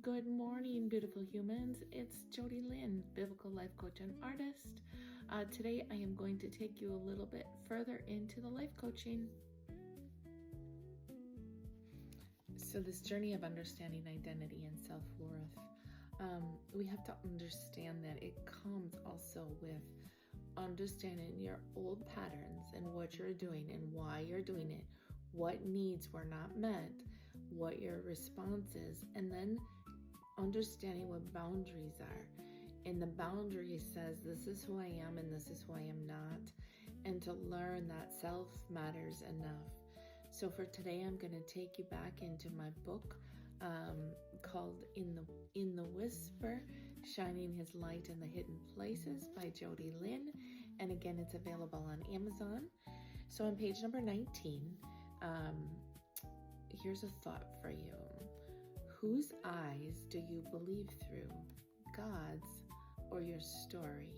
Good morning, beautiful humans. It's Jody Lynn, biblical life coach and artist. Today, I am going to take you a little bit further into the life coaching. So this journey of understanding identity and self-worth, we have to understand that it comes also with understanding your old patterns and what you're doing and why you're doing it, what needs were not met, what your response is, and then understanding what boundaries are. And the boundary says, this is who I am and this is who I am not. And to learn that self matters enough. So for today, I'm going to take you back into my book called In the Whisper, Shining His Light in the Hidden Places by Jody Lynn. And again, it's available on Amazon. So on page number 19, here's a thought for you. Whose eyes do you believe through? God's or your story?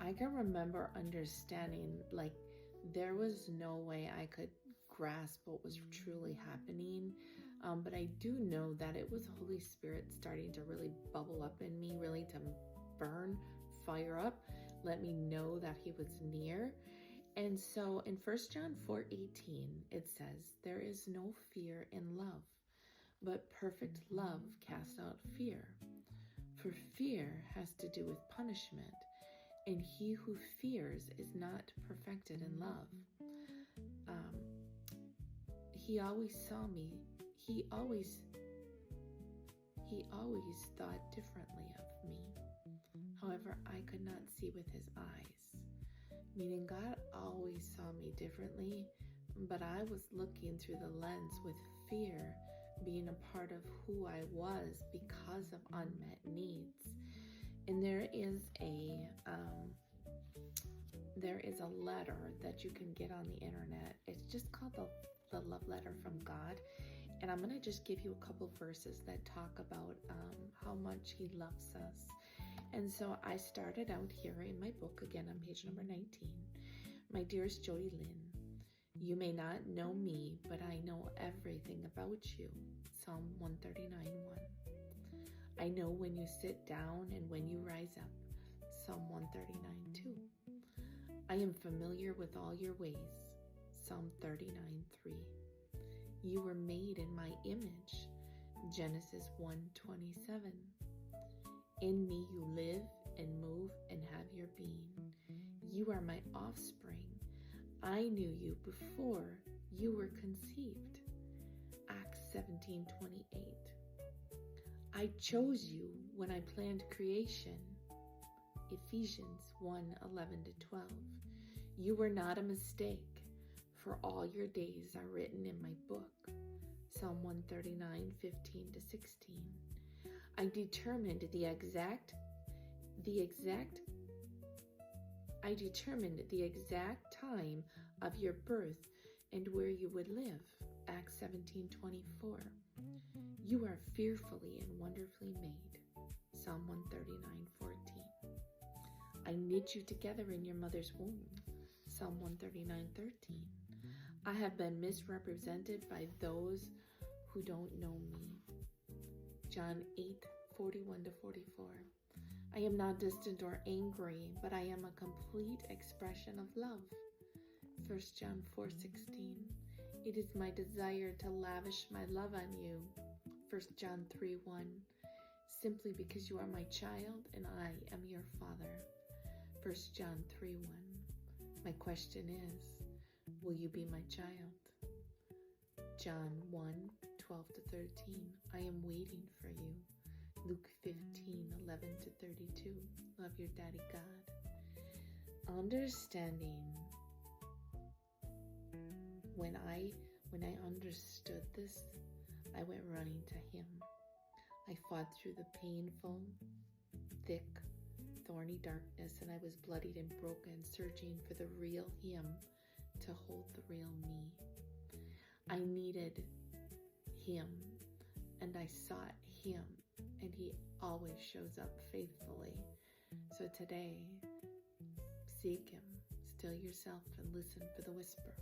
I can remember understanding, like, there was no way I could grasp what was truly happening. But I do know that it was Holy Spirit starting to really bubble up in me, really to burn, fire up, let me know that He was near. And so in 1 John 4:18, it says, there is no fear in love, but perfect love casts out fear. For fear has to do with punishment, and he who fears is not perfected in love. He always saw me. He always thought differently of me. However, I could not see with his eyes. Meaning God always saw me differently, but I was looking through the lens with fear being a part of who I was because of unmet needs. And there is a letter that you can get on the internet. It's just called the Love Letter from God. And I'm going to just give you a couple verses that talk about how much He loves us. And so I started out here in my book, again on page number 19. My dearest Jody Lynn, you may not know me, but I know everything about you. Psalm 139:1. I know when you sit down and when you rise up. Psalm 139:2. I am familiar with all your ways. Psalm 39:3. You were made in my image. Genesis 1:27. In me you live and move and have your being. You are my offspring. I knew you before you were conceived. Acts 17:28. I chose you when I planned creation. Ephesians 1:11-12. You were not a mistake, for all your days are written in my book. Psalm 139:15-16. I determined the exact time of your birth and where you would live. Acts 17:24. You are fearfully and wonderfully made. Psalm 139:14. I knit you together in your mother's womb. Psalm 139:13. I have been misrepresented by those who don't know me. John 8:41-44. I am not distant or angry, but I am a complete expression of love. 1 John 4:16. It is my desire to lavish my love on you. 1 John 3:1. Simply because you are my child and I am your father. 1 John 3:1. My question is, will you be my child? John 1:12-13. I am waiting for you. Luke 15:11-32. Love your daddy God. Understanding. When I understood this, I went running to Him. I fought through the painful, thick, thorny darkness, and I was bloodied and broken, searching for the real Him to hold the real me. I needed Him, and I sought Him, and He always shows up faithfully. So today, seek Him, still yourself, and listen for the whisper.